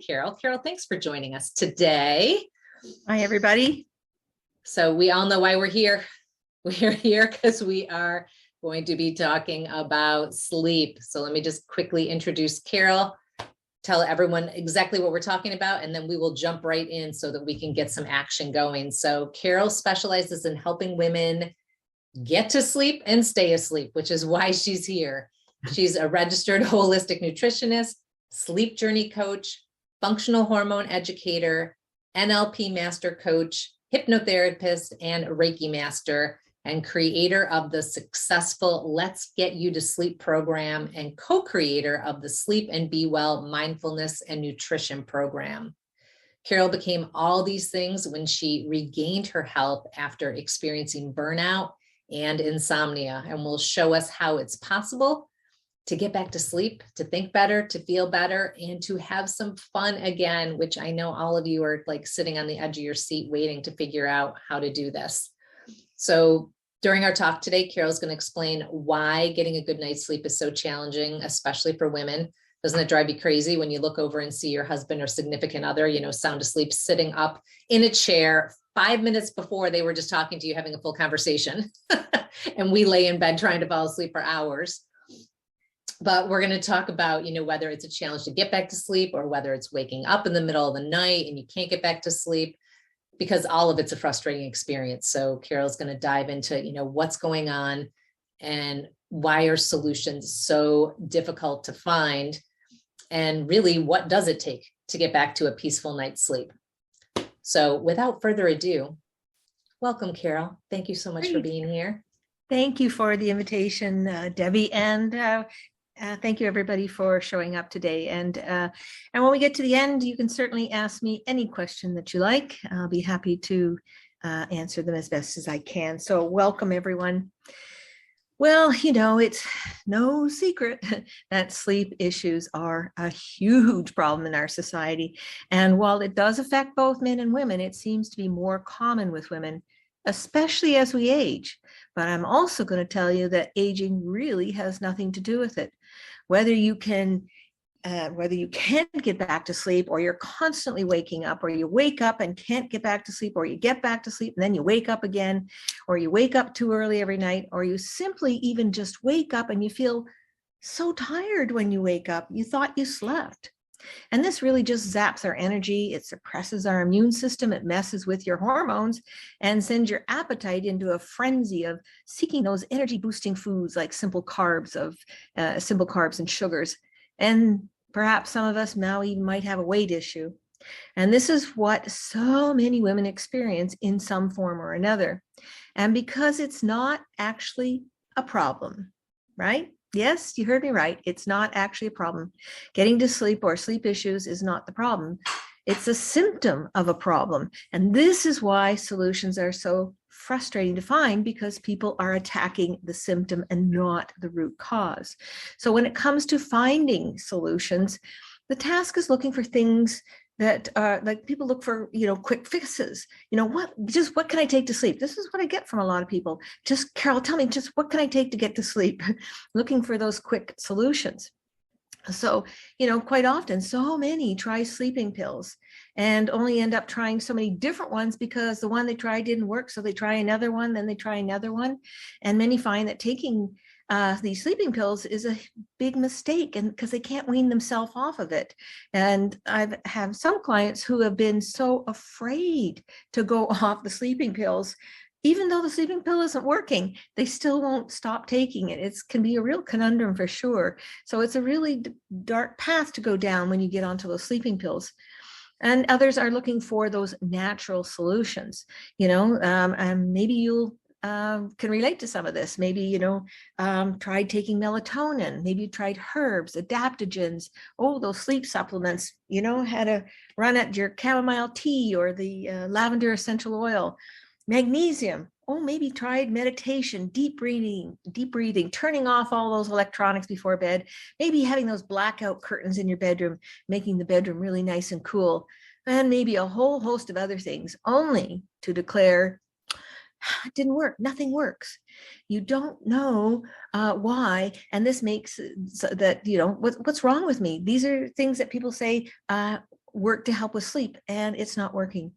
Carol. Carol, thanks for joining us today. Hi, everybody. So we all know why we're here. We're here because we are going to be talking about sleep. So let me just quickly introduce Carol, tell everyone exactly what we're talking about, and then we will jump right in so that we can get some action going. So Carol specializes in helping women get to sleep and stay asleep, which is why she's here. She's a registered holistic nutritionist, sleep journey coach, functional hormone educator, NLP master coach, hypnotherapist, and Reiki master, and creator of the successful Let's Get You to Sleep program and co-creator of the Sleep and Be Well mindfulness and nutrition program. Carol became all these things when she regained her health after experiencing burnout and insomnia, and will show us how it's possible to get back to sleep, to think better, to feel better, and to have some fun again, which I know all of you are like sitting on the edge of your seat waiting to figure out how to do this. So during our talk today, Carol's going to explain why getting a good night's sleep is so challenging, especially for women. Doesn't it drive you crazy when you look over and see your husband or significant other, sound asleep, sitting up in a chair 5 minutes before they were just talking to you, having a full conversation, and we lay in bed trying to fall asleep for hours. But we're going to talk about, whether it's a challenge to get back to sleep or whether it's waking up in the middle of the night and you can't get back to sleep, because all of it's a frustrating experience. So Carol's going to dive into, what's going on and why are solutions so difficult to find, and really what does it take to get back to a peaceful night's sleep. So without further ado, welcome, Carol. Thank you so much for being here. Thank you for the invitation, Debbie, and thank you everybody for showing up today. And when we get to the end, you can certainly ask me any question that you like. I'll be happy to answer them as best as I can. So welcome, everyone. Well, it's no secret that sleep issues are a huge problem in our society. And while it does affect both men and women, it seems to be more common with women, especially as we age. But I'm also going to tell you that aging really has nothing to do with it. Whether you can't get back to sleep, or you're constantly waking up, or you wake up and can't get back to sleep, or you get back to sleep and then you wake up again, or you wake up too early every night, or you simply even just wake up and you feel so tired when you wake up, you thought you slept. And this really just zaps our energy. It suppresses our immune system. It messes with your hormones and sends your appetite into a frenzy of seeking those energy boosting foods like simple carbs and sugars. And perhaps some of us now even might have a weight issue. And this is what so many women experience in some form or another. And because it's not actually a problem, right? Yes, you heard me right. It's not actually a problem. Getting to sleep or sleep issues is not the problem. It's a symptom of a problem. And this is why solutions are so frustrating to find, because people are attacking the symptom and not the root cause. So when it comes to finding solutions, the task is looking for things that like people look for, quick fixes. What can I take to sleep? This is what I get from a lot of people. Just, Carol, tell me, just what can I take to get to sleep? Looking for those quick solutions. So, quite often, so many try sleeping pills and only end up trying so many different ones because the one they tried didn't work. So they try another one, then they try another one. And many find that taking these sleeping pills is a big mistake, and because they can't wean themselves off of it. And I've have some clients who have been so afraid to go off the sleeping pills. Even though the sleeping pill isn't working, they still won't stop taking it. It can be a real conundrum for sure. So it's a really dark path to go down when you get onto those sleeping pills. And others are looking for those natural solutions, and maybe you'll can relate to some of this. Maybe, tried taking melatonin, maybe you tried herbs, adaptogens, those sleep supplements, had a run at your chamomile tea or the lavender essential oil. Magnesium. Maybe tried meditation, deep breathing, turning off all those electronics before bed, maybe having those blackout curtains in your bedroom, making the bedroom really nice and cool, and maybe a whole host of other things, only to declare it didn't work. Nothing works. You don't know why. And this makes so that, what's wrong with me? These are things that people say, work to help with sleep, and it's not working.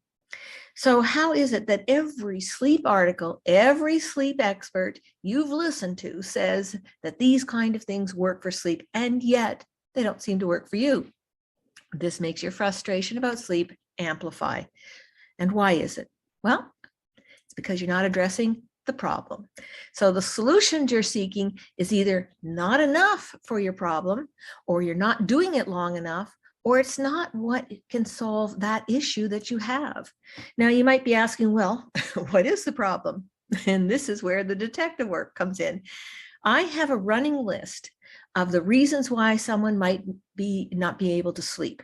So how is it that every sleep article, every sleep expert you've listened to says that these kind of things work for sleep, and yet they don't seem to work for you? This makes your frustration about sleep amplify. And why is it? Well, it's because you're not addressing the problem. So the solutions you're seeking is either not enough for your problem, or you're not doing it long enough, or it's not what can solve that issue that you have. Now, you might be asking, well, what is the problem? And this is where the detective work comes in. I have a running list of the reasons why someone might not be able to sleep.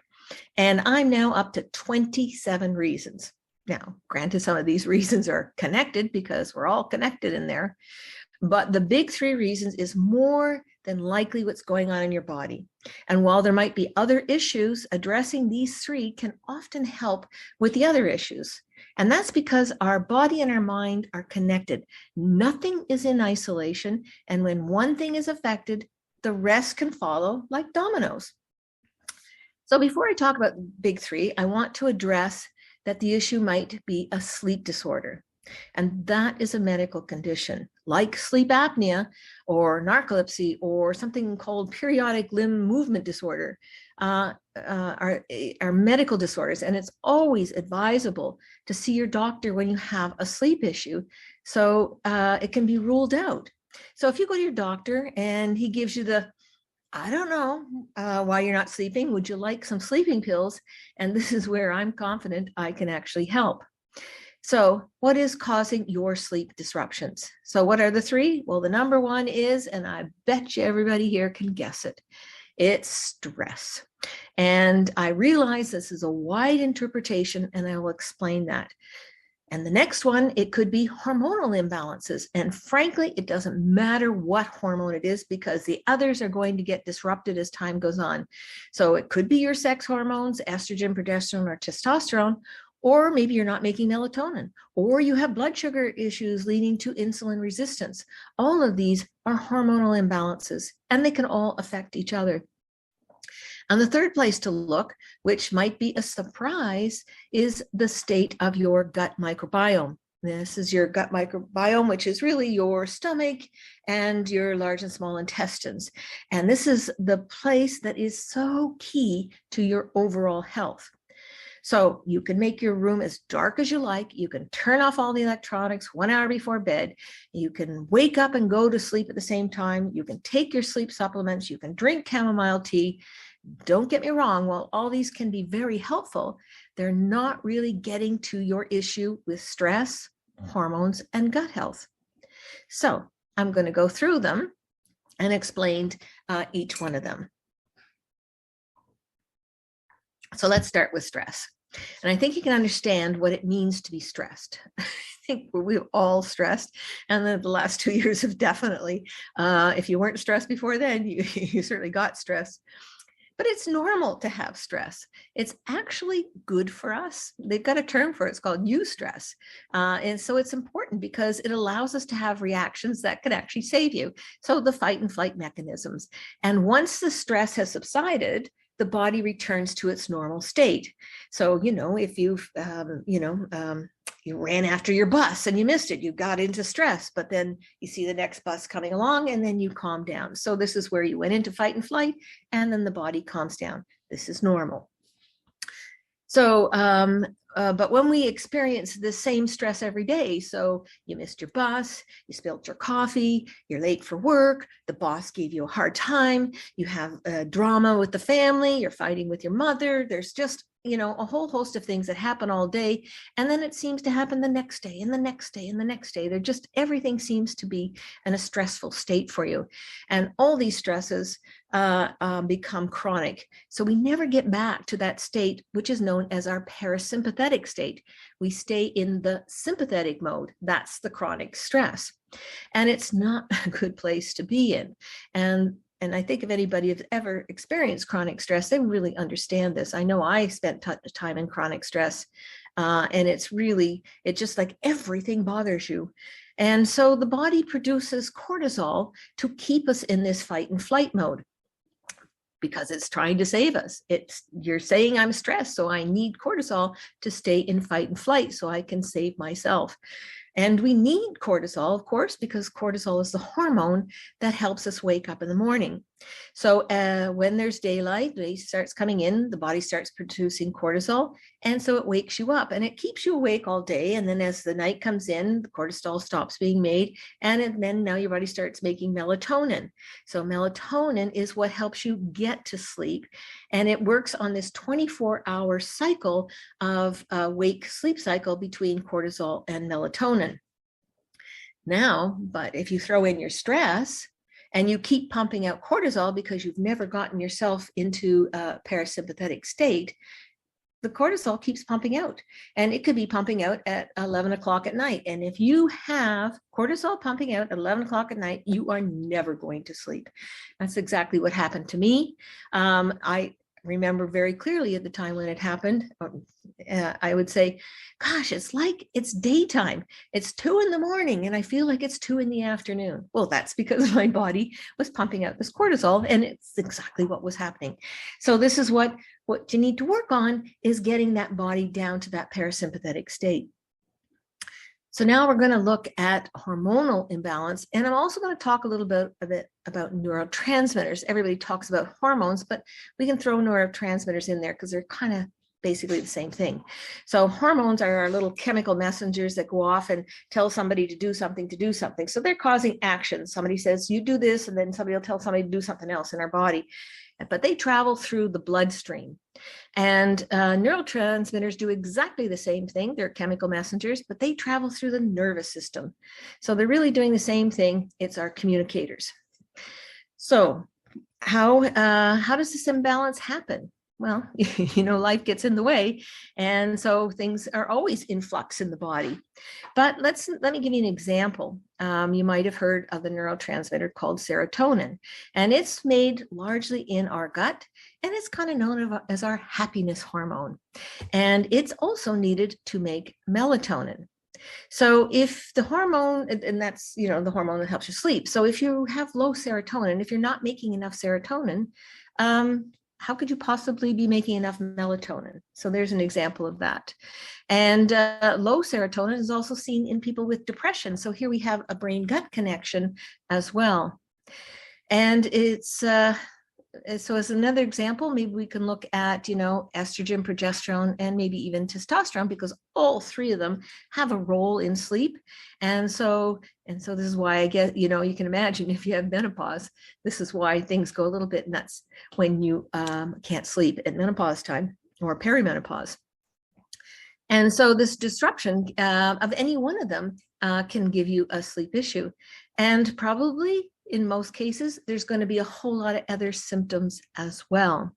And I'm now up to 27 reasons. Now, granted, some of these reasons are connected because we're all connected in there, but the big three reasons is more than likely what's going on in your body. And while there might be other issues, addressing these three can often help with the other issues. And that's because our body and our mind are connected. Nothing is in isolation. And when one thing is affected, the rest can follow like dominoes. So before I talk about big three, I want to address that the issue might be a sleep disorder. And that is a medical condition like sleep apnea or narcolepsy or something called periodic limb movement disorder are medical disorders. And it's always advisable to see your doctor when you have a sleep issue so it can be ruled out. So if you go to your doctor and he gives you the, I don't know why you're not sleeping, would you like some sleeping pills? And this is where I'm confident I can actually help. So what is causing your sleep disruptions? So what are the three? Well, the number one is, and I bet you everybody here can guess it, it's stress. And I realize this is a wide interpretation, and I will explain that. And the next one, it could be hormonal imbalances. And frankly, it doesn't matter what hormone it is because the others are going to get disrupted as time goes on. So it could be your sex hormones, estrogen, progesterone, or testosterone, or maybe you're not making melatonin, or you have blood sugar issues leading to insulin resistance. All of these are hormonal imbalances, and they can all affect each other. And the third place to look, which might be a surprise, is the state of your gut microbiome. This is your gut microbiome, which is really your stomach and your large and small intestines. And this is the place that is so key to your overall health. So you can make your room as dark as you like. You can turn off all the electronics 1 hour before bed. You can wake up and go to sleep at the same time. You can take your sleep supplements. You can drink chamomile tea. Don't get me wrong, while all these can be very helpful, they're not really getting to your issue with stress, hormones, and gut health. So I'm going to go through them and explain each one of them. So let's start with stress. And I think you can understand what it means to be stressed. I think we're all stressed. And the last 2 years have definitely, if you weren't stressed before then, you certainly got stressed. But it's normal to have stress. It's actually good for us. They've got a term for it. It's called eustress. And so it's important because it allows us to have reactions that could actually save you. So the fight and flight mechanisms. And once the stress has subsided, the body returns to its normal state. So, if you've, you ran after your bus and you missed it, you got into stress, but then you see the next bus coming along and then you calm down. So this is where you went into fight and flight and then the body calms down. This is normal. So, but when we experience the same stress every day, so you missed your bus, you spilled your coffee, you're late for work, the boss gave you a hard time, you have drama with the family, you're fighting with your mother, there's just, a whole host of things that happen all day. And then it seems to happen the next day and the next day and the next day. Everything seems to be in a stressful state for you. And all these stresses become chronic. So we never get back to that state, which is known as our parasympathetic state. We stay in the sympathetic mode. That's the chronic stress. And it's not a good place to be in. And I think if anybody has ever experienced chronic stress, they really understand this. I know I spent time in chronic stress, and it's just like everything bothers you. And so the body produces cortisol to keep us in this fight and flight mode. because it's trying to save us. You're saying I'm stressed, so I need cortisol to stay in fight and flight so I can save myself. And we need cortisol, of course, because cortisol is the hormone that helps us wake up in the morning. So when there's daylight, day starts coming in, the body starts producing cortisol, and so it wakes you up and it keeps you awake all day. And then as the night comes in, the cortisol stops being made, and then now your body starts making melatonin. So melatonin is what helps you get to sleep, and it works on this 24-hour cycle of wake-sleep cycle between cortisol and melatonin. Now, but if you throw in your stress and you keep pumping out cortisol because you've never gotten yourself into a parasympathetic state, the cortisol keeps pumping out, and it could be pumping out at 11 o'clock at night. And if you have cortisol pumping out at 11 o'clock at night, you are never going to sleep. That's exactly what happened to me. I remember very clearly at the time when it happened. I would say, gosh, it's like it's daytime. It's 2 a.m. and I feel like it's 2 p.m. Well, that's because my body was pumping out this cortisol, and it's exactly what was happening. So this is what you need to work on, is getting that body down to that parasympathetic state. So now we're going to look at hormonal imbalance, and I'm also going to talk a little bit about neurotransmitters. Everybody talks about hormones, but we can throw neurotransmitters in there because they're kind of basically the same thing. So hormones are our little chemical messengers that go off and tell somebody to do something. So they're causing action. Somebody says, you do this, and then somebody will tell somebody to do something else in our body. But they travel through the bloodstream. And neurotransmitters do exactly the same thing. They're chemical messengers, but they travel through the nervous system. So they're really doing the same thing. It's our communicators. So how does this imbalance happen? Well, life gets in the way, and so things are always in flux in the body. But let me give you an example. You might have heard of the neurotransmitter called serotonin, and it's made largely in our gut, and it's kind of known as our happiness hormone. And it's also needed to make melatonin. So if the hormone, and that's, the hormone that helps you sleep. So if you have low serotonin, if you're not making enough serotonin, how could you possibly be making enough melatonin? So there's an example of that. And low serotonin is also seen in people with depression. So here we have a brain-gut connection as well. And it's so as another example, maybe we can look at, estrogen, progesterone, and maybe even testosterone, because all three of them have a role in sleep. And so this is why I guess, you can imagine if you have menopause, this is why things go a little bit nuts when you can't sleep at menopause time or perimenopause. And so this disruption of any one of them can give you a sleep issue. And probably in most cases, there's going to be a whole lot of other symptoms as well.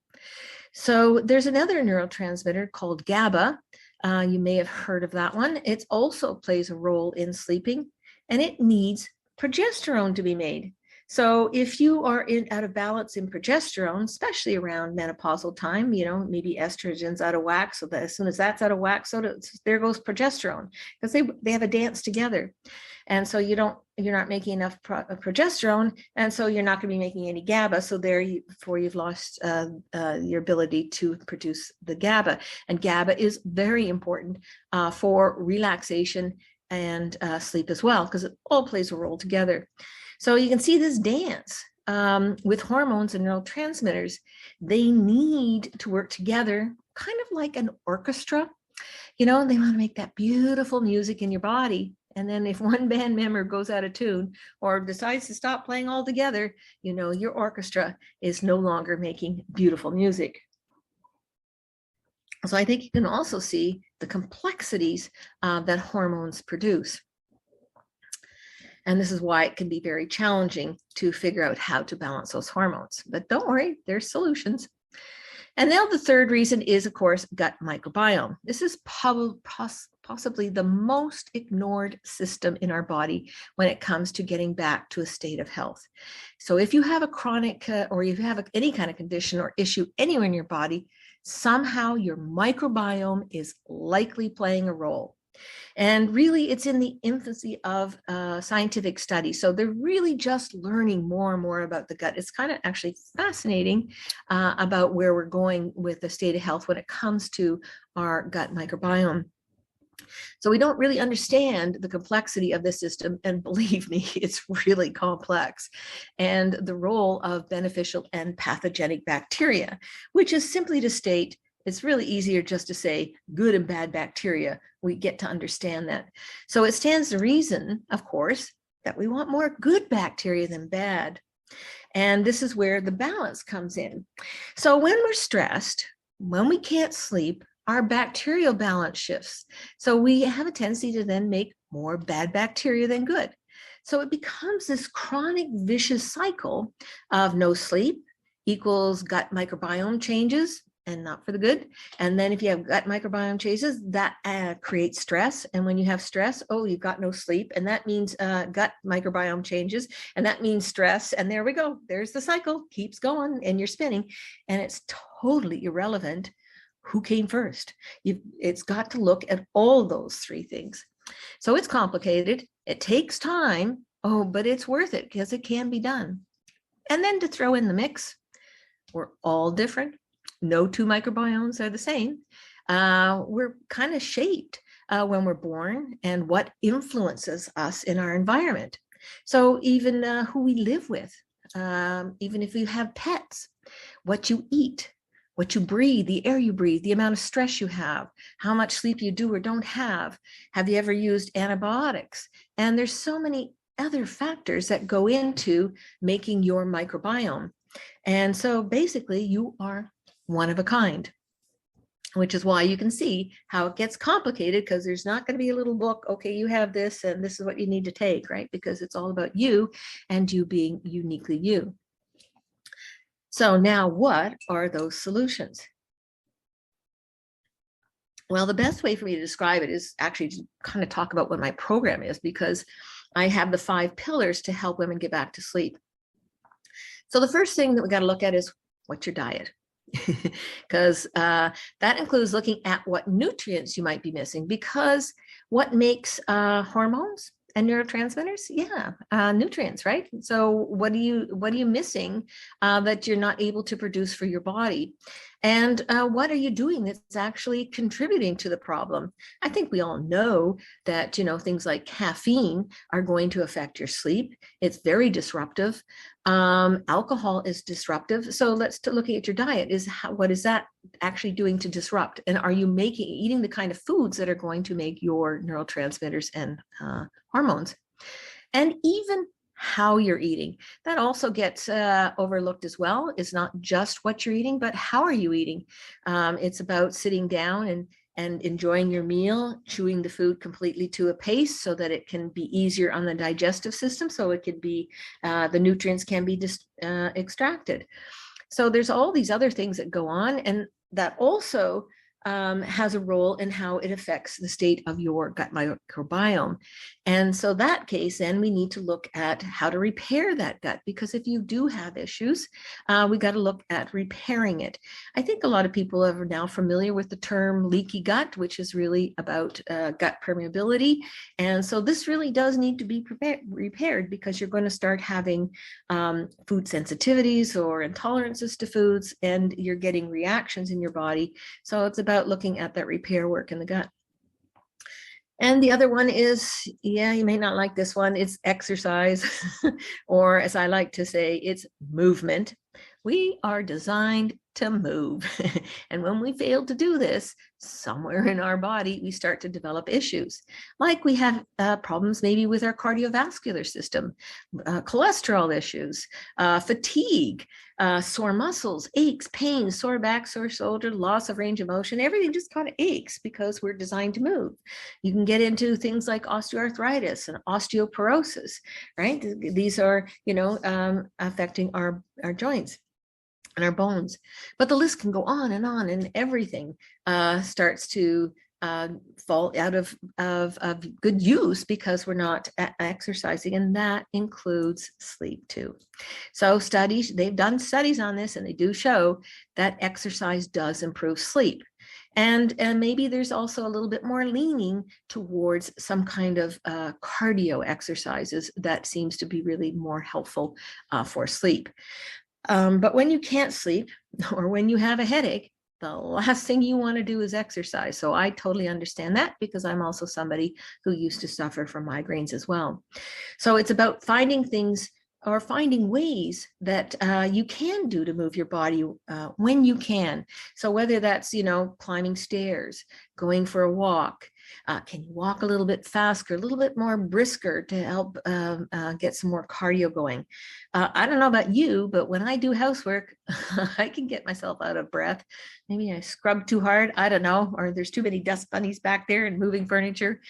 So there's another neurotransmitter called GABA. You may have heard of that one. It also plays a role in sleeping, and it needs progesterone to be made. So if you are out of balance in progesterone, especially around menopausal time, maybe estrogen's out of whack, so that as soon as that's out of whack, so there goes progesterone, because they have a dance together. And so you're not making enough progesterone, and so you're not going to be making any GABA. So therefore you've lost your ability to produce the GABA. And GABA is very important for relaxation and sleep as well, because it all plays a role together. So you can see this dance with hormones and neurotransmitters. They need to work together, kind of like an orchestra. They want to make that beautiful music in your body. And then if one band member goes out of tune or decides to stop playing altogether, your orchestra is no longer making beautiful music. So I think you can also see the complexities that hormones produce. And this is why it can be very challenging to figure out how to balance those hormones. But don't worry, there's solutions. And now the third reason is, of course, gut microbiome. This is possibly the most ignored system in our body when it comes to getting back to a state of health. So if you have a chronic or you have any kind of condition or issue anywhere in your body, somehow your microbiome is likely playing a role. And really, it's in the infancy of scientific study. So they're really just learning more and more about the gut. It's kind of actually fascinating about where we're going with the state of health when it comes to our gut microbiome. So we don't really understand the complexity of the system. And believe me, it's really complex. And the role of beneficial and pathogenic bacteria, which is simply to state, it's really easier just to say good and bad bacteria. We get to understand that. So it stands to reason, of course, that we want more good bacteria than bad. And this is where the balance comes in. So when we're stressed, when we can't sleep, our bacterial balance shifts. So we have a tendency to then make more bad bacteria than good. So it becomes this chronic vicious cycle of no sleep equals gut microbiome changes, and not for the good. And then if you have gut microbiome changes, that creates stress. And when you have stress, oh, you've got no sleep. And that means gut microbiome changes. And that means stress. And there we go. There's the cycle, keeps going and you're spinning. And it's totally irrelevant who came first. It's got to look at all those three things. So it's complicated. It takes time. Oh, but it's worth it because it can be done. And then to throw in the mix, we're all different. No two microbiomes are the same. We're kind of shaped when we're born and what influences us in our environment. So even who we live with, even if you have pets, what you eat, what you breathe, the air you breathe, the amount of stress you have, how much sleep you do or don't have you ever used antibiotics? And there's so many other factors that go into making your microbiome. And so basically you are one of a kind, which is why you can see how it gets complicated, because there's not going to be a little book, okay, you have this and this is what you need to take, right? Because it's all about you and you being uniquely you. So now what are those solutions? Well, the best way for me to describe it is actually to kind of talk about what my program is, because I have the 5 pillars to help women get back to sleep. So the first thing that we got to look at is what's your diet? Because that includes looking at what nutrients you might be missing, because what makes hormones and neurotransmitters? Yeah, nutrients, right? So what are you missing that you're not able to produce for your body? And what are you doing that's actually contributing to the problem? I think we all know that, things like caffeine are going to affect your sleep. It's very disruptive. Alcohol is disruptive. So let's looking at your diet what is that actually doing to disrupt? And are you eating the kind of foods that are going to make your neurotransmitters and hormones? And even how you're eating. That also gets overlooked as well. It's not just what you're eating, but how are you eating? It's about sitting down and enjoying your meal, chewing the food completely to a pace so that it can be easier on the digestive system, so it could be, the nutrients can be extracted. So there's all these other things that go on, and that also has a role in how it affects the state of your gut microbiome. And so that case, then we need to look at how to repair that gut, because if you do have issues, we got to look at repairing it. I think a lot of people are now familiar with the term leaky gut, which is really about gut permeability. And so this really does need to be repaired, because you're going to start having food sensitivities or intolerances to foods, and you're getting reactions in your body. So it's about looking at that repair work in the gut. And the other one is, you may not like this one, it's exercise, or as I like to say, it's movement. We are designed to move. And when we fail to do this, somewhere in our body, we start to develop issues. Like we have problems maybe with our cardiovascular system, cholesterol issues, fatigue, sore muscles, aches, pains, sore back, sore shoulder, loss of range of motion. Everything just kind of aches because we're designed to move. You can get into things like osteoarthritis and osteoporosis, right? These are, affecting our joints and our bones. But the list can go on, and everything starts to fall out of good use because we're not exercising, and that includes sleep too. So they've done studies on this, and they do show that exercise does improve sleep. And maybe there's also a little bit more leaning towards some kind of cardio exercises that seems to be really more helpful for sleep. But when you can't sleep or when you have a headache, the last thing you want to do is exercise. So I totally understand that, because I'm also somebody who used to suffer from migraines as well. So it's about finding things or finding ways that you can do to move your body when you can. So whether that's, climbing stairs, going for a walk, can you walk a little bit faster, a little bit more brisker to help get some more cardio going? I don't know about you, but when I do housework, I can get myself out of breath. Maybe I scrub too hard, I don't know, or there's too many dust bunnies back there and moving furniture.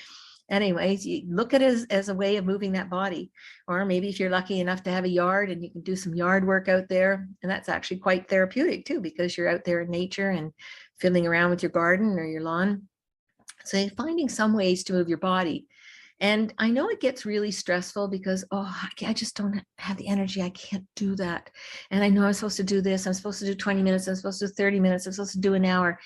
Anyways, you look at it as a way of moving that body. Or maybe if you're lucky enough to have a yard and you can do some yard work out there, and that's actually quite therapeutic too, because you're out there in nature and fiddling around with your garden or your lawn. So finding some ways to move your body. And I know it gets really stressful because, I just don't have the energy. I can't do that. And I know I'm supposed to do this. I'm supposed to do 20 minutes. I'm supposed to do 30 minutes. I'm supposed to do an hour.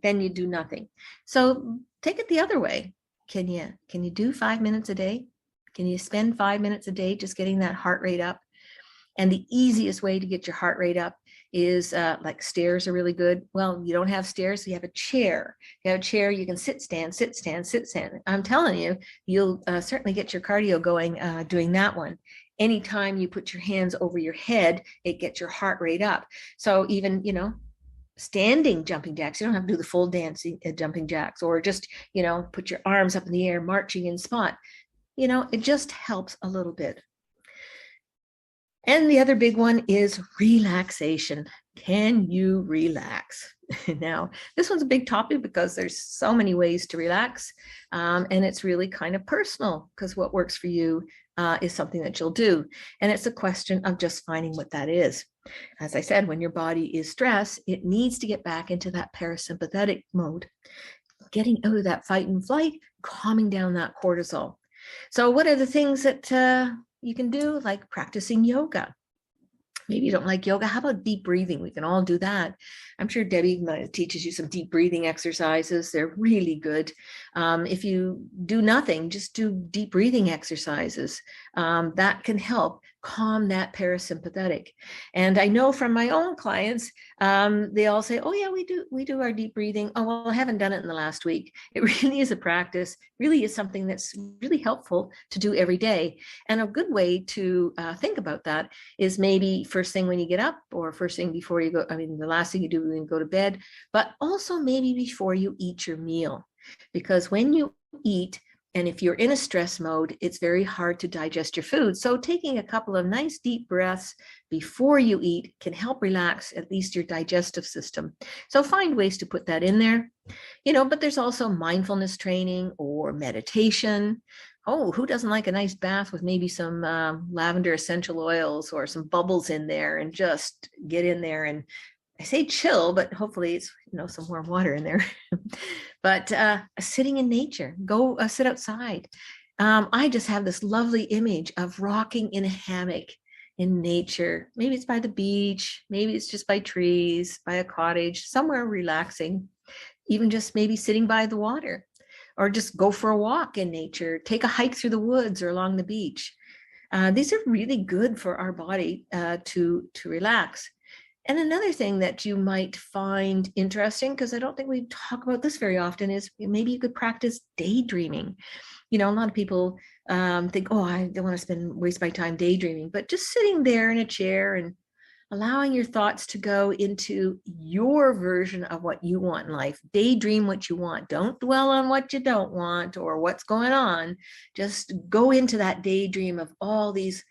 Then you do nothing. So take it the other way. Can you do 5 minutes a day? Can you spend 5 minutes a day just getting that heart rate up? And the easiest way to get your heart rate up is like stairs are really good. Well, you don't have stairs, so you have a chair. You have a chair, you can sit, stand, sit, stand, sit, stand. I'm telling you, you'll certainly get your cardio going doing that one. Anytime you put your hands over your head, it gets your heart rate up. So even, standing jumping jacks, you don't have to do the full dancing jumping jacks, or just, put your arms up in the air, marching in spot. It just helps a little bit. And the other big one is relaxation. Can you relax? Now, this one's a big topic because there's so many ways to relax. And it's really kind of personal, because what works for you is something that you'll do. And it's a question of just finding what that is. As I said, when your body is stressed, it needs to get back into that parasympathetic mode, getting out of that fight and flight, calming down that cortisol. So what are the things that you can do, like practicing yoga? Maybe you don't like yoga. How about deep breathing? We can all do that. I'm sure Debbie teaches you some deep breathing exercises. They're really good. If you do nothing, just do deep breathing exercises. That can help calm that parasympathetic. And I know from my own clients, they all say, oh yeah, we do our deep breathing. Oh, well, I haven't done it in the last week. It really is a practice, really is something that's really helpful to do every day. And a good way to think about that is maybe first thing when you get up, or first thing before you go, the last thing you do when you go to bed, but also maybe before you eat your meal. Because when you eat, and if you're in a stress mode, it's very hard to digest your food. So taking a couple of nice deep breaths before you eat can help relax at least your digestive system. So find ways to put that in there, but there's also mindfulness training or meditation. Oh, who doesn't like a nice bath with maybe some lavender essential oils or some bubbles in there, and just get in there and, I say chill, but hopefully it's, some warm water in there. But sitting in nature, go sit outside. I just have this lovely image of rocking in a hammock in nature. Maybe it's by the beach, maybe it's just by trees, by a cottage, somewhere relaxing, even just maybe sitting by the water, or just go for a walk in nature, take a hike through the woods or along the beach. These are really good for our body to relax. And another thing that you might find interesting, because I don't think we talk about this very often, is maybe you could practice daydreaming. A lot of people think, oh, I don't want to waste my time daydreaming, but just sitting there in a chair and allowing your thoughts to go into your version of what you want in life. Daydream what you want. Don't dwell on what you don't want or what's going on. Just go into that daydream of all these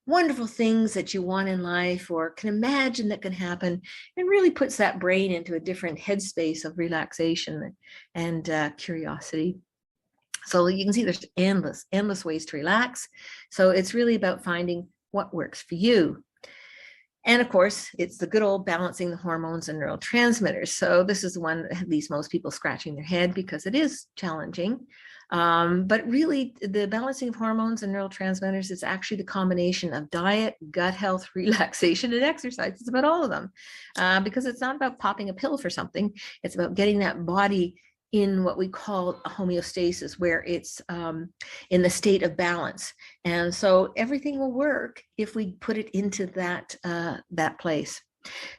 wonderful things that you want in life or can imagine that can happen, and really puts that brain into a different headspace of relaxation and curiosity. So you can see there's endless ways to relax. So it's really about finding what works for you. And of course, it's the good old balancing the hormones and neurotransmitters. So this is the one that leaves most people scratching their head because it is challenging. But really, the balancing of hormones and neurotransmitters is actually the combination of diet, gut health, relaxation, and exercise. It's about all of them because it's not about popping a pill for something. It's about getting that body in what we call a homeostasis, where it's in the state of balance. And so everything will work if we put it into that place.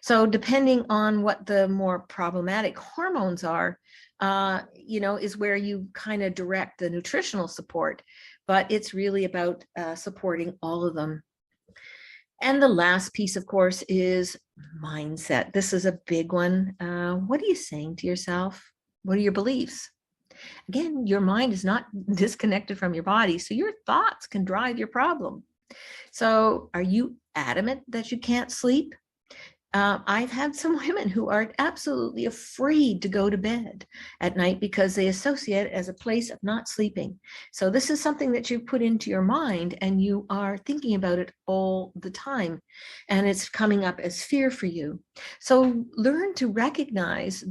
So depending on what the more problematic hormones are, is where you kind of direct the nutritional support, but it's really about supporting all of them. And the last piece, of course, is mindset. This is a big one. What are you saying to yourself? What are your beliefs? Again, your mind is not disconnected from your body, so your thoughts can drive your problem. So are you adamant that you can't sleep? I've had some women who are absolutely afraid to go to bed at night because they associate it as a place of not sleeping. So this is something that you put into your mind and you are thinking about it all the time. And it's coming up as fear for you. So learn to recognize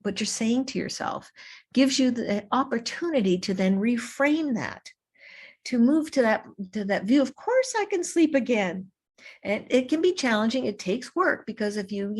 what you're saying to yourself gives you the opportunity to then reframe that, to move to that view. Of course I can sleep again. And it can be challenging. It takes work because if you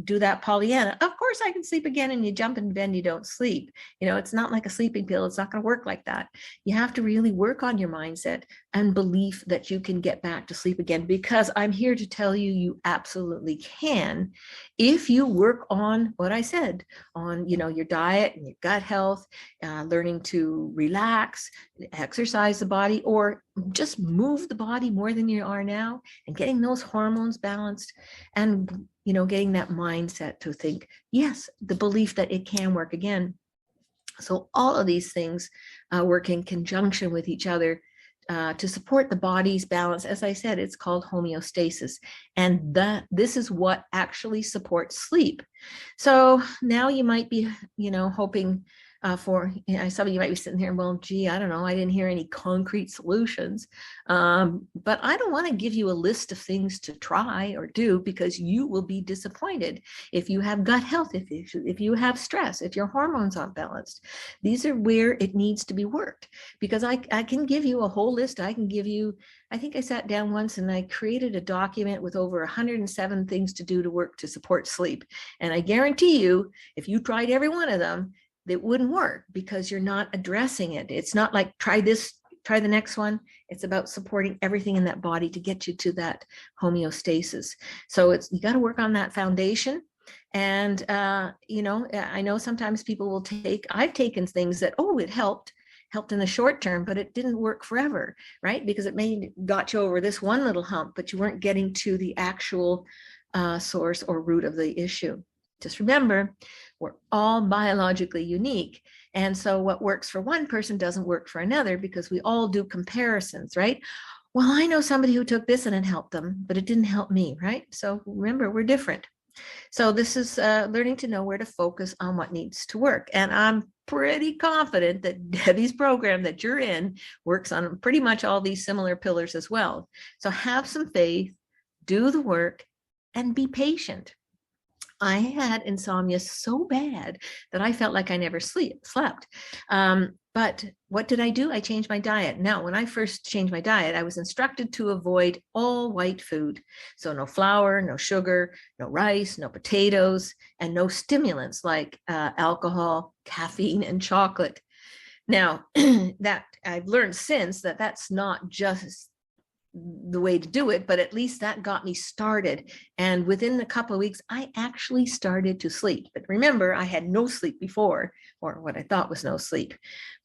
do that Pollyanna, of course I can sleep again, and you jump in bed and you don't sleep. It's not like a sleeping pill. It's not going to work like that. You have to really work on your mindset and belief that you can get back to sleep again, because I'm here to tell you, you absolutely can if you work on what I said, on your diet and your gut health, learning to relax, exercise the body, or just move the body more than you are now, and getting those hormones balanced, and getting that mindset to think, yes, the belief that it can work again. So all of these things work in conjunction with each other to support the body's balance. As I said, it's called homeostasis, and this is what actually supports sleep. So now you might be hoping some of you might be sitting here, well, gee, I don't know, I didn't hear any concrete solutions. But I don't want to give you a list of things to try or do, because you will be disappointed if you have gut health, if you have stress, if your hormones aren't balanced. These are where it needs to be worked, because I can give you a whole list. I think I sat down once and I created a document with over 107 things to do to work to support sleep. And I guarantee you, if you tried every one of them, it wouldn't work, because you're not addressing it. It's not like try this, try the next one. It's about supporting everything in that body to get you to that homeostasis. So you got to work on that foundation. And I know sometimes people will I've taken things that, it helped in the short term, but it didn't work forever, right? Because it got you over this one little hump, but you weren't getting to the actual source or root of the issue. Just remember, we're all biologically unique. And so what works for one person doesn't work for another, because we all do comparisons, right? Well, I know somebody who took this and it helped them, but it didn't help me, right? So remember, we're different. So this is learning to know where to focus on what needs to work. And I'm pretty confident that Debbie's program that you're in works on pretty much all these similar pillars as well. So have some faith, do the work, and be patient. I had insomnia so bad that I felt like I never slept. But what did I do? I changed my diet. Now, when I first changed my diet, I was instructed to avoid all white food. So no flour, no sugar, no rice, no potatoes, and no stimulants like alcohol, caffeine, and chocolate. Now, that I've learned since that that's not just the way to do it, but at least that got me started. And within a couple of weeks, I actually started to sleep. But remember, I had no sleep before, or what I thought was no sleep,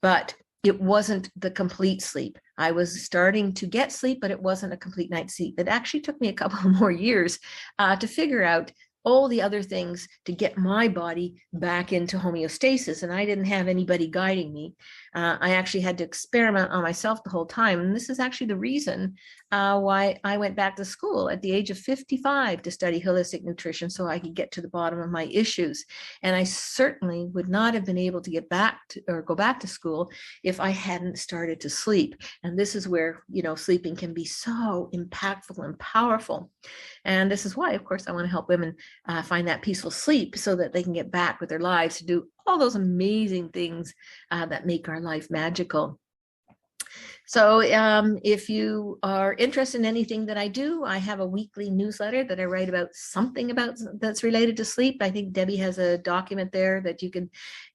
but it wasn't the complete sleep. I was starting to get sleep, but it wasn't a complete night's sleep. It actually took me a couple more years to figure out all the other things to get my body back into homeostasis. And I didn't have anybody guiding me. I actually had to experiment on myself the whole time. And this is actually the reason why I went back to school at the age of 55 to study holistic nutrition, so I could get to the bottom of my issues. And I certainly would not have been able to get back to, or go back to school, if I hadn't started to sleep. And this is where, sleeping can be so impactful and powerful. And this is why, of course, I want to help women find that peaceful sleep so that they can get back with their lives to do all those amazing things that make our life magical. So if you are interested in anything that I do, I have a weekly newsletter that I write about something that's related to sleep. I think Debbie has a document there that you can,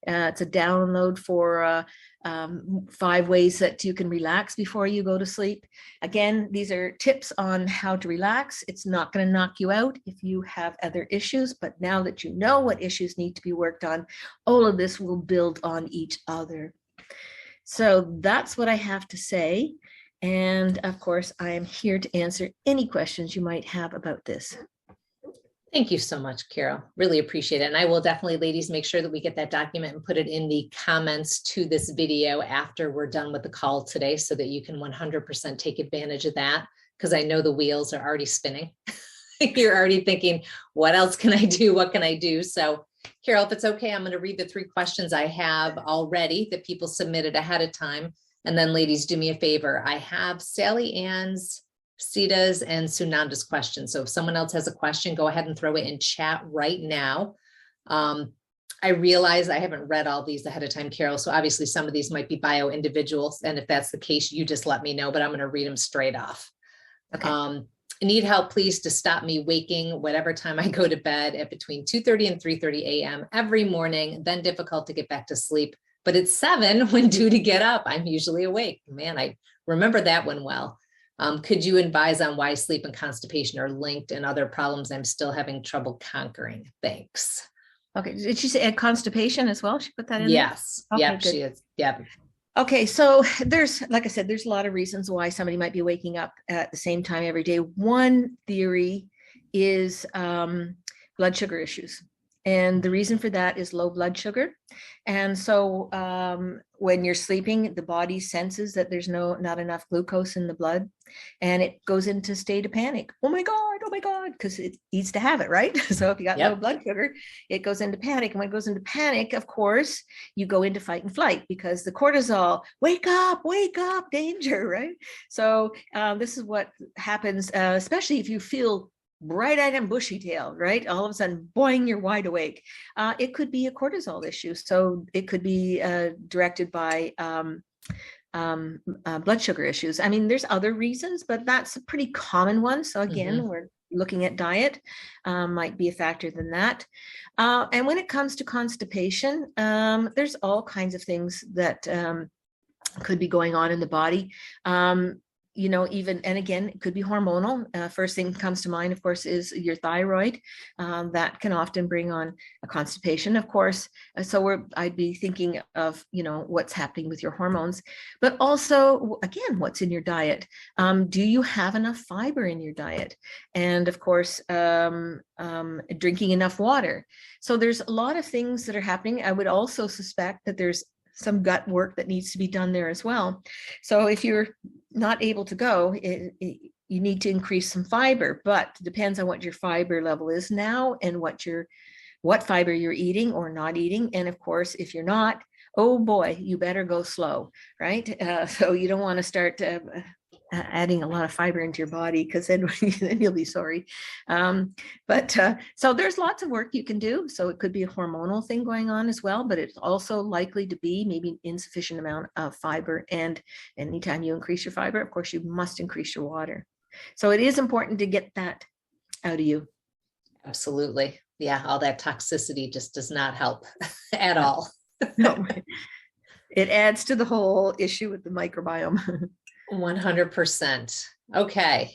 it's a download for 5 ways that you can relax before you go to sleep. Again, these are tips on how to relax. It's not going to knock you out if you have other issues, but now that you know what issues need to be worked on, all of this will build on each other. So that's what I have to say. And of course, I am here to answer any questions you might have about this. Thank you so much, Carol. Really appreciate it. And I will definitely, ladies, make sure that we get that document and put it in the comments to this video after we're done with the call today, so that you can 100% take advantage of that, because I know the wheels are already spinning. You're already thinking, what else can I do? What can I do? So Carol, if it's okay, I'm going to read the 3 questions I have already that people submitted ahead of time. And then ladies, do me a favor. I have Sally Ann's, Sita's, and Sunanda's questions. So if someone else has a question, go ahead and throw it in chat right now. I realize I haven't read all these ahead of time, Carol. So obviously some of these might be bio individuals. And if that's the case, you just let me know, but I'm going to read them straight off. Okay. Need help, please, to stop me waking whatever time I go to bed at between 2:30 and 3:30 a.m. every morning, then difficult to get back to sleep. But it's 7 when due to get up. I'm usually awake. Man, I remember that one well. Could you advise on why sleep and constipation are linked and other problems I'm still having trouble conquering? Thanks. Okay. Did she say constipation as well? She put that in? Yes. Okay, yep, good. she is. Yep. Okay, so there's, like I said, there's a lot of reasons why somebody might be waking up at the same time every day. One theory is blood sugar issues. And the reason for that is low blood sugar. And so when you're sleeping, the body senses that there's not enough glucose in the blood, and it goes into a state of panic. Oh my God, because it needs to have it, right? So if you got low blood sugar, it goes into panic. And when it goes into panic, of course, you go into fight and flight, because the cortisol, wake up, danger, right? So this is what happens, especially if you feel bright-eyed and bushy-tailed, right? All of a sudden, boing, you're wide awake. It could be a cortisol issue. So it could be directed by blood sugar issues. I mean, there's other reasons, but that's a pretty common one. So again, we're looking at diet, might be a factor than that. And when it comes to constipation, there's all kinds of things that could be going on in the body. Even, and again, it could be hormonal. First thing that comes to mind, of course, is your thyroid. That can often bring on a constipation, of course. So I'd be thinking of, what's happening with your hormones, but also, again, what's in your diet? Do you have enough fiber in your diet? And of course, drinking enough water. So there's a lot of things that are happening. I would also suspect that there's some gut work that needs to be done there as well. So if you're not able to go, you need to increase some fiber, but it depends on what your fiber level is now and what fiber you're eating or not eating. And of course, if you're not, oh boy, you better go slow, right? So you don't want to start adding a lot of fiber into your body, because then you'll be sorry. So there's lots of work you can do. So it could be a hormonal thing going on as well, but it's also likely to be maybe insufficient amount of fiber. And anytime you increase your fiber, of course, you must increase your water. So it is important to get that out of you. Absolutely. Yeah, all that toxicity just does not help at all. No, it adds to the whole issue with the microbiome. 100%. Okay.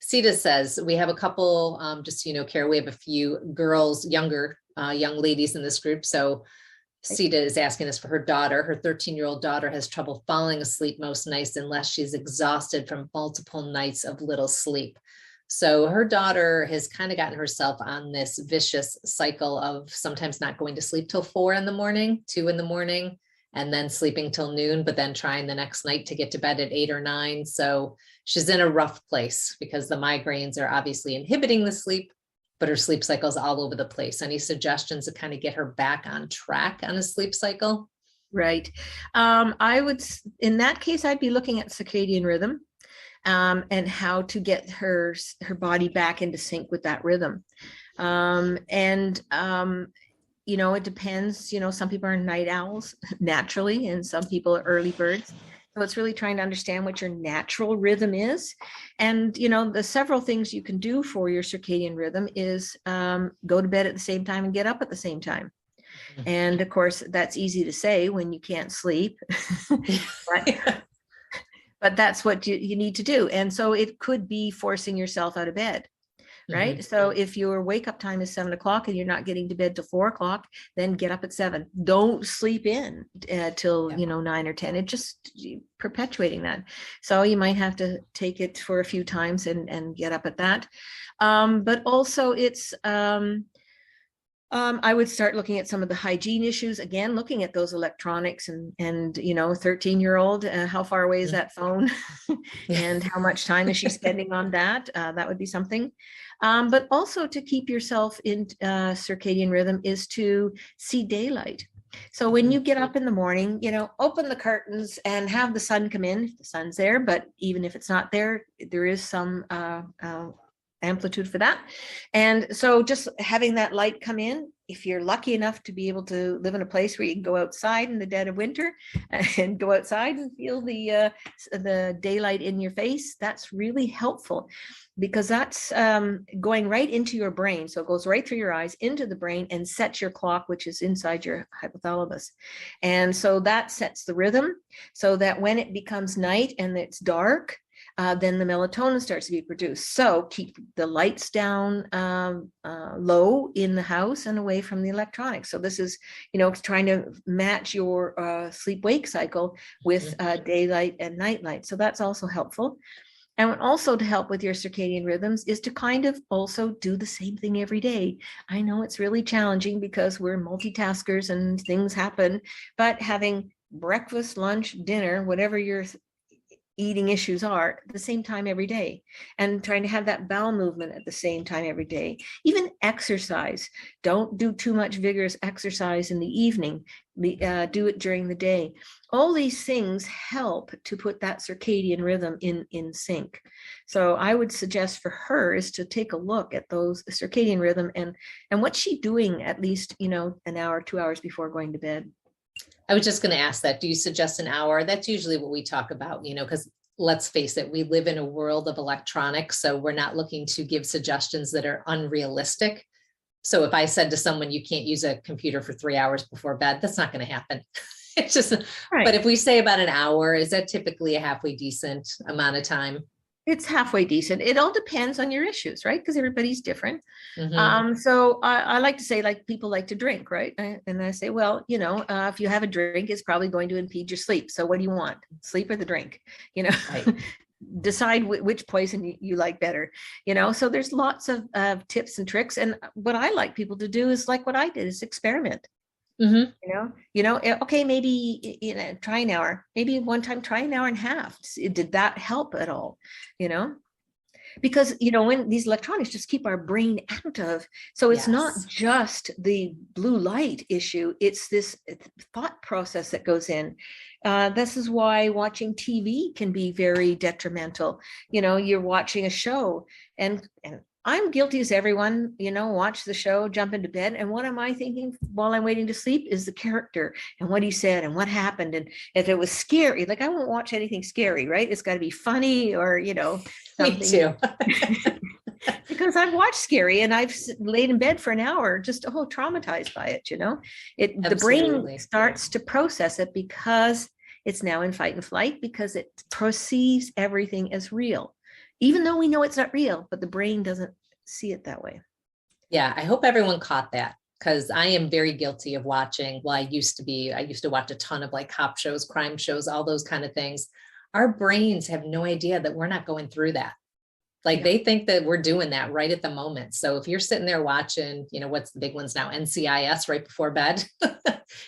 Sita says, we have a couple, just so you know, Carol, we have a few girls, young ladies in this group. So Sita is asking us for her daughter. Her 13-year-old daughter has trouble falling asleep most nights unless she's exhausted from multiple nights of little sleep. So her daughter has kind of gotten herself on this vicious cycle of sometimes not going to sleep till 4 in the morning, 2 in the morning, and then sleeping till noon, but then trying the next night to get to bed at 8 or 9. So she's in a rough place because the migraines are obviously inhibiting the sleep, but her sleep cycle's all over the place. Any suggestions to kind of get her back on track on a sleep cycle? Right. In that case, I'd be looking at circadian rhythm, and how to get her body back into sync with that rhythm. And it depends. Some people are night owls naturally, and some people are early birds. So it's really trying to understand what your natural rhythm is. And, the several things you can do for your circadian rhythm is go to bed at the same time and get up at the same time. And of course, that's easy to say when you can't sleep. But that's what you need to do. And so it could be forcing yourself out of bed, right? Mm-hmm. So if your wake up time is 7 o'clock and you're not getting to bed till 4 o'clock, then get up at 7. Don't sleep in till, 9 or 10. It just perpetuating that. So you might have to take it for a few times and get up at that. But also it's, I would start looking at some of the hygiene issues, again, looking at those electronics and 13-year-old, how far away is that phone and how much time is she spending on that? That would be something. But also to keep yourself in circadian rhythm is to see daylight. So when you get up in the morning, open the curtains and have the sun come in, if the sun's there, but even if it's not there, there is some amplitude for that. And so just having that light come in, if you're lucky enough to be able to live in a place where you can go outside in the dead of winter and go outside and feel the daylight in your face, that's really helpful, because that's going right into your brain. So it goes right through your eyes into the brain and sets your clock, which is inside your hypothalamus. And so that sets the rhythm so that when it becomes night and it's dark, then the melatonin starts to be produced. So keep the lights down low in the house and away from the electronics. So this is, trying to match your sleep-wake cycle with daylight and nightlight. So that's also helpful. And also to help with your circadian rhythms is to kind of also do the same thing every day. I know it's really challenging because we're multitaskers and things happen, but having breakfast, lunch, dinner, whatever your eating issues are, at the same time every day, and trying to have that bowel movement at the same time every day. Even exercise. Don't do too much vigorous exercise in the evening. Do it during the day. All these things help to put that circadian rhythm in sync. So I would suggest for her is to take a look at those circadian rhythm and what's she doing at least, an hour, 2 hours before going to bed. I was just going to ask that. Do you suggest an hour? That's usually what we talk about, because let's face it, we live in a world of electronics. So we're not looking to give suggestions that are unrealistic. So if I said to someone, you can't use a computer for 3 hours before bed, that's not going to happen. It's just, right. But if we say about an hour, is that typically a halfway decent amount of time? It's halfway decent. It all depends on your issues, right? Because everybody's different. Mm-hmm. So I like to say, like, people like to drink, right? And I say, well, if you have a drink, it's probably going to impede your sleep. So what do you want? Sleep or the drink? Right. Decide which poison you like better. So there's lots of tips and tricks. And what I like people to do is like what I did, is experiment. Mm-hmm. Okay, maybe, try an hour, maybe one time, try an hour and a half. Did that help at all? Because, when these electronics just keep our brain active. So it's not just the blue light issue. It's this thought process that goes in. This is why watching TV can be very detrimental. You're watching a show and I'm guilty as everyone, watch the show, jump into bed. And what am I thinking while I'm waiting to sleep is the character and what he said and what happened. And if it was scary, like, I won't watch anything scary, right? It's got to be funny or, something. Me too. Because I've watched scary and I've laid in bed for an hour, just traumatized by it, the brain starts to process it because it's now in fight and flight, because it perceives everything as real. Even though we know it's not real, but the brain doesn't see it that way. Yeah, I hope everyone caught that, because I am very guilty of watching. Well, I used to watch a ton of like cop shows, crime shows, all those kind of things. Our brains have no idea that we're not going through that. Like Yeah. they think that we're doing that right at the moment. So if you're sitting there watching, what's the big ones now, NCIS right before bed,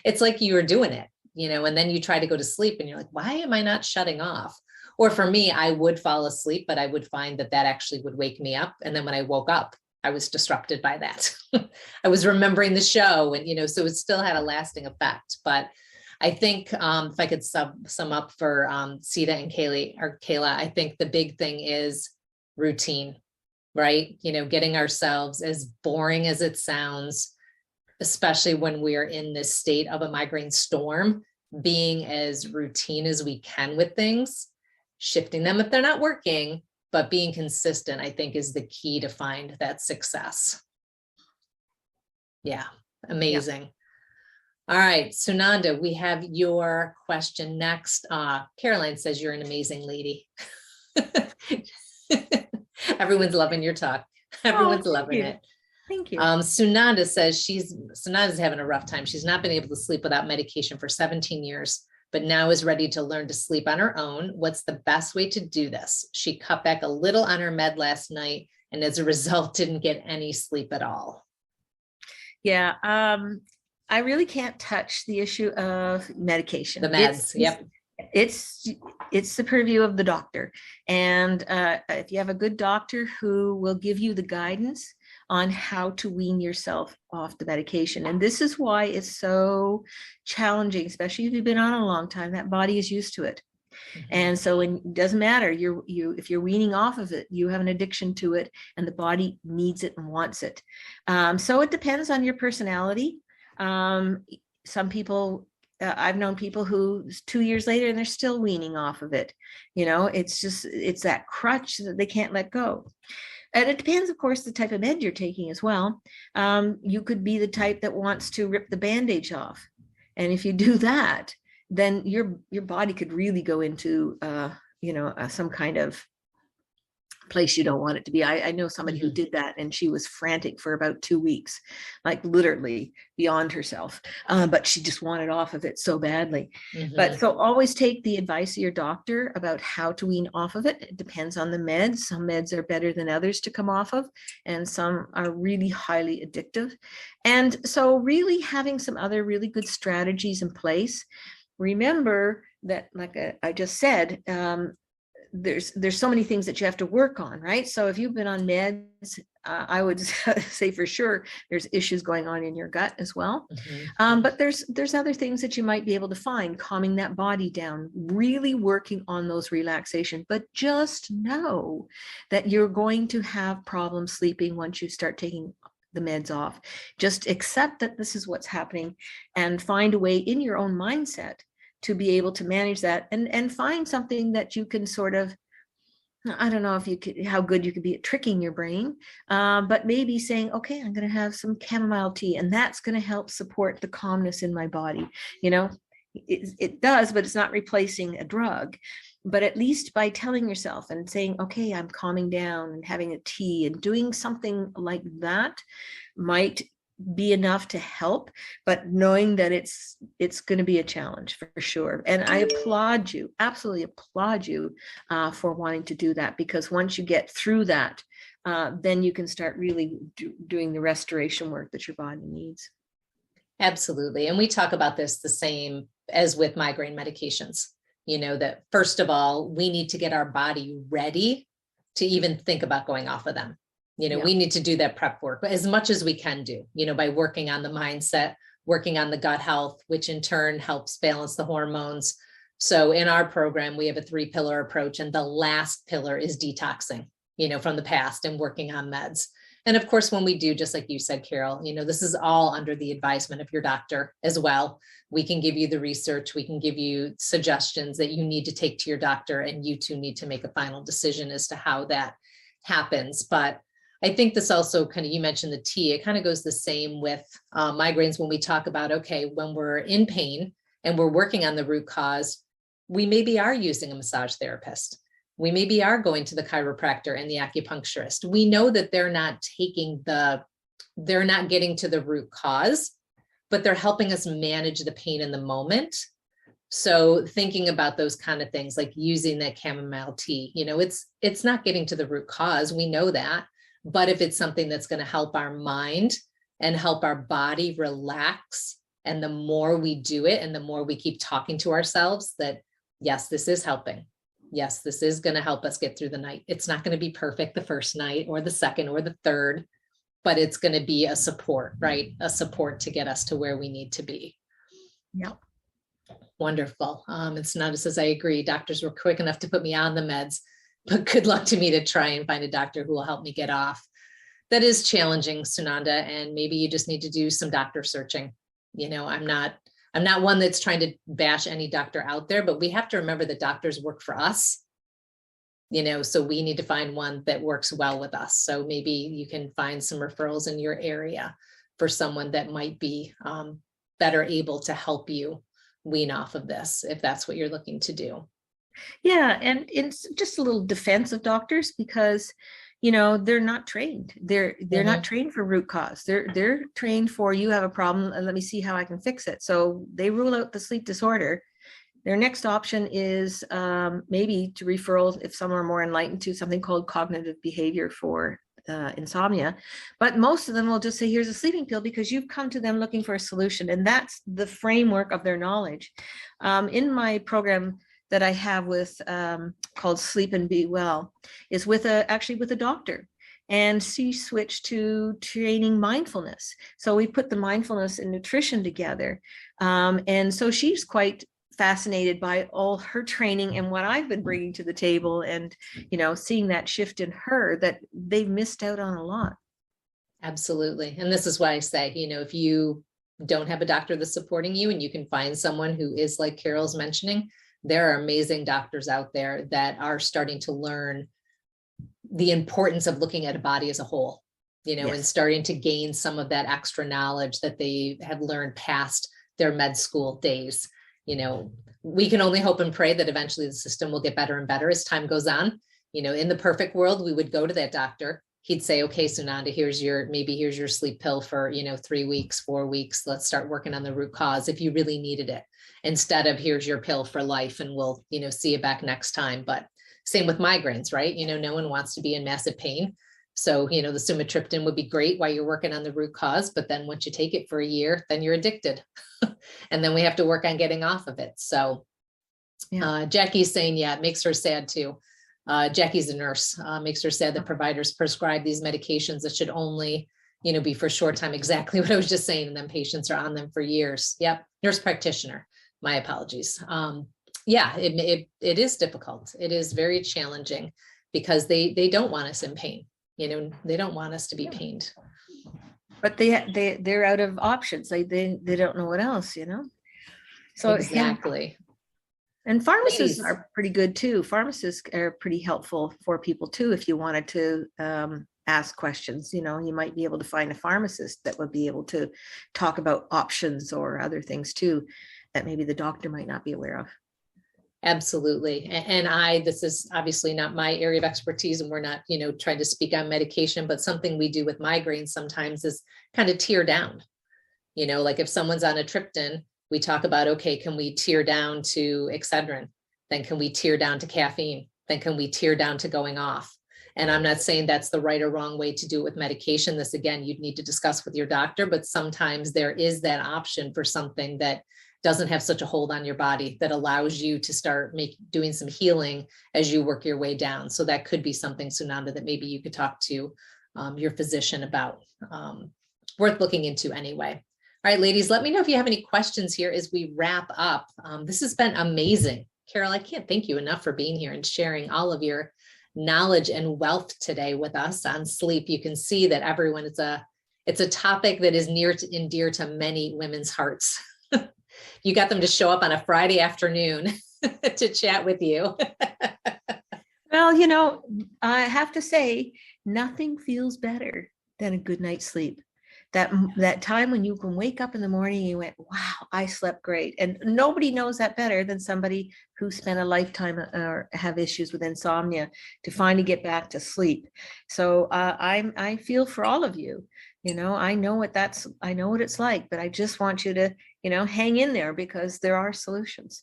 it's like you were doing it, and then you try to go to sleep and you're like, why am I not shutting off? Or for me, I would fall asleep, but I would find that actually would wake me up. And then when I woke up, I was disrupted by that. I was remembering the show and, so it still had a lasting effect. But I think if I could sum up for Sita and Kayla, I think the big thing is routine, right? Getting ourselves, as boring as it sounds, especially when we're in this state of a migraine storm, being as routine as we can with things, shifting them if they're not working, but being consistent, I think, is the key to find that success. Yeah, amazing. Yeah. All right, Sunanda, we have your question next. Caroline says you're an amazing lady. Everyone's loving your talk. Everyone's loving it. Thank you. Sunanda says Sunanda's having a rough time. She's not been able to sleep without medication for 17 years, but now is ready to learn to sleep on her own. What's the best way to do this? She cut back a little on her med last night, and as a result, didn't get any sleep at all. Yeah. I really can't touch the issue of medication. The meds. Yep. It's the purview of the doctor. And if you have a good doctor who will give you the guidance on how to wean yourself off the medication. And this is why it's so challenging, especially if you've been on a long time, that body is used to it. Mm-hmm. And so it doesn't matter, if you're weaning off of it, you have an addiction to it and the body needs it and wants it. So it depends on your personality. Some people, I've known people who 2 years later and they're still weaning off of it. It's that crutch that they can't let go. And it depends, of course, the type of med you're taking as well. You could be the type that wants to rip the bandage off. And if you do that, then your body could really go into, some kind of place you don't want it to be. I know somebody who did that and she was frantic for about 2 weeks, like literally beyond herself. But she just wanted off of it so badly. Mm-hmm. But so always take the advice of your doctor about how to wean off of it. It depends on the meds. Some meds are better than others to come off of, and some are really highly addictive. And so really having some other really good strategies in place. Remember that, like I just said, there's so many things that you have to work on, right? So if you've been on meds, I would say for sure there's issues going on in your gut as well. Mm-hmm. But there's other things that you might be able to find, calming that body down, really working on those relaxation. But just know that you're going to have problems sleeping once you start taking the meds off. Just accept that this is what's happening and find a way in your own mindset to be able to manage that and find something that you can sort of, I don't know if you could, how good you could be at tricking your brain, but maybe saying, okay, I'm going to have some chamomile tea and that's going to help support the calmness in my body. It does, but it's not replacing a drug. But at least by telling yourself and saying, okay, I'm calming down and having a tea and doing something like that might be enough to help, but knowing that it's going to be a challenge for sure. And I applaud you, absolutely applaud you for wanting to do that, because once you get through that, then you can start really doing the restoration work that your body needs. Absolutely. And we talk about this the same as with migraine medications, that first of all, we need to get our body ready to even think about going off of them. We need to do that prep work as much as we can do, by working on the mindset, working on the gut health, which in turn helps balance the hormones. So in our program, we have a 3-pillar approach. And the last pillar is detoxing, from the past and working on meds. And of course, when we do, just like you said, Carol, this is all under the advisement of your doctor as well. We can give you the research. We can give you suggestions that you need to take to your doctor, and you two need to make a final decision as to how that happens. But I think this also kind of, you mentioned the tea, it kind of goes the same with migraines when we talk about, okay, when we're in pain and we're working on the root cause, we maybe are using a massage therapist. We maybe are going to the chiropractor and the acupuncturist. We know that they're not getting to the root cause, but they're helping us manage the pain in the moment So thinking about those kind of things, like using that chamomile tea, it's not getting to the root cause. We know that. But if it's something that's going to help our mind and help our body relax, and the more we do it and the more we keep talking to ourselves that, yes, this is helping. Yes, this is going to help us get through the night. It's not going to be perfect the first night or the second or the third, but it's going to be a support, right? A support to get us to where we need to be. Yeah. Wonderful. And Sunanda says, I agree. Doctors were quick enough to put me on the meds, but good luck to me to try and find a doctor who will help me get off. That is challenging, Sunanda, and maybe you just need to do some doctor searching. I'm not one that's trying to bash any doctor out there, but we have to remember that doctors work for us, so we need to find one that works well with us. So maybe you can find some referrals in your area for someone that might be better able to help you wean off of this, if that's what you're looking to do. Yeah, and it's just a little defense of doctors because, they're not trained. They're not trained for root cause. They're trained for, you have a problem and let me see how I can fix it. So they rule out the sleep disorder. Their next option is maybe to referral, if some are more enlightened, to something called cognitive behavior for insomnia. But most of them will just say, here's a sleeping pill, because you've come to them looking for a solution. And that's the framework of their knowledge. In my program that I have with called Sleep and Be Well is actually with a doctor. And she switched to training mindfulness. So we put the mindfulness and nutrition together. And so she's quite fascinated by all her training and what I've been bringing to the table, and seeing that shift in her that they've missed out on a lot. Absolutely. And this is why I say, if you don't have a doctor that's supporting you and you can find someone who is like Carol's mentioning, there are amazing doctors out there that are starting to learn the importance of looking at a body as a whole, Yes. and starting to gain some of that extra knowledge that they have learned past their med school days. We can only hope and pray that eventually the system will get better and better as time goes on. In the perfect world, we would go to that doctor. He'd say, okay, Sunanda, here's your sleep pill for, 3 weeks, 4 weeks. Let's start working on the root cause if you really needed it, instead of here's your pill for life and we'll, see you back next time. But same with migraines, right? No one wants to be in massive pain. So, the sumatriptan would be great while you're working on the root cause, but then once you take it for a year, then you're addicted. And then we have to work on getting off of it. So Jackie's saying, yeah, it makes her sad too. Jackie's a nurse, makes her sad that providers prescribe these medications that should only, be for a short time. Exactly what I was just saying. And then patients are on them for years. Yep. Nurse practitioner. My apologies. It is difficult. It is very challenging because they don't want us in pain. They don't want us to be pained. But they're out of options. They don't know what else, So exactly. And pharmacists are pretty good too. Pharmacists are pretty helpful for people too. If you wanted to ask questions, you might be able to find a pharmacist that would be able to talk about options or other things too, that maybe the doctor might not be aware of. Absolutely. And this is obviously not my area of expertise, and we're not, trying to speak on medication, but something we do with migraines sometimes is kind of tear down, like if someone's on a triptan, we talk about, okay, can we tear down to Excedrin? Then can we tear down to caffeine? Then can we tear down to going off? And I'm not saying that's the right or wrong way to do it with medication. This, again, you'd need to discuss with your doctor, but sometimes there is that option for something that doesn't have such a hold on your body that allows you to start doing some healing as you work your way down. So that could be something, Sunanda, that maybe you could talk to your physician about. Worth looking into anyway. All right, ladies, let me know if you have any questions here as we wrap up. This has been amazing. Carol, I can't thank you enough for being here and sharing all of your knowledge and wealth today with us on sleep. You can see that everyone, it's a topic that is near and dear to many women's hearts. You got them to show up on a Friday afternoon to chat with you. Well, I have to say, nothing feels better than a good night's sleep. That time when you can wake up in the morning and you went, wow, I slept great. And nobody knows that better than somebody who spent a lifetime or have issues with insomnia to finally get back to sleep. So I feel for all of you. I know what it's like, but I just want you to, hang in there because there are solutions.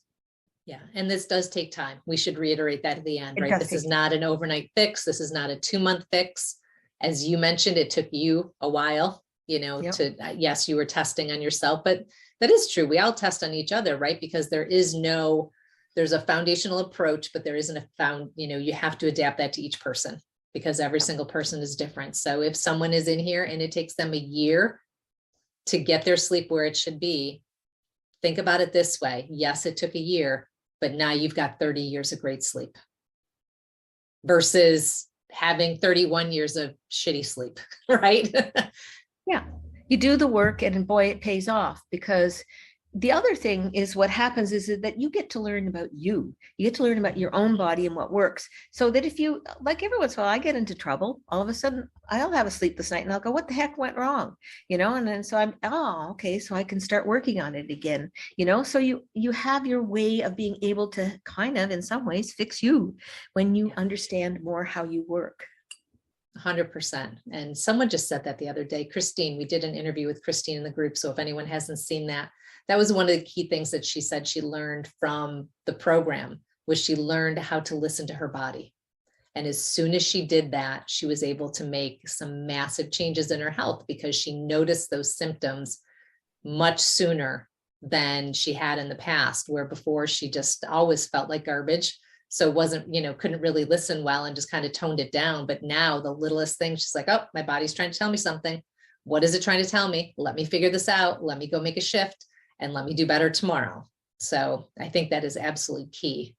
Yeah, and this does take time. We should reiterate that at the end, It right? does This take is not an overnight fix. This is not a 2-month fix. As you mentioned, it took you a while, Yep. to, yes, you were testing on yourself, but that is true. We all test on each other, right? Because there's a foundational approach, but there isn't you have to adapt that to each person because every single person is different. So if someone is in here and it takes them a year to get their sleep where it should be, think about it this way. Yes, it took a year, but now you've got 30 years of great sleep versus having 31 years of shitty sleep, right? Yeah, you do the work and boy, it pays off, because the other thing is what happens is that you get to learn about you. You get to learn about your own body and what works. So that if you, like every once in a while, I get into trouble, all of a sudden I'll have a sleepless night and I'll go, what the heck went wrong? And then so okay, so I can start working on it again, so you have your way of being able to kind of, in some ways, fix you when you understand more how you work. 100%. And someone just said that the other day, Christine, we did an interview with Christine in the group. So if anyone hasn't seen that, that was one of the key things that she said she learned from the program, was she learned how to listen to her body. And as soon as she did that, she was able to make some massive changes in her health because she noticed those symptoms much sooner than she had in the past, where before she just always felt like garbage. So wasn't, couldn't really listen well and just kind of toned it down. But now the littlest thing, she's like, oh, my body's trying to tell me something. What is it trying to tell me? Let me figure this out. Let me go make a shift and let me do better tomorrow. So I think that is absolutely key.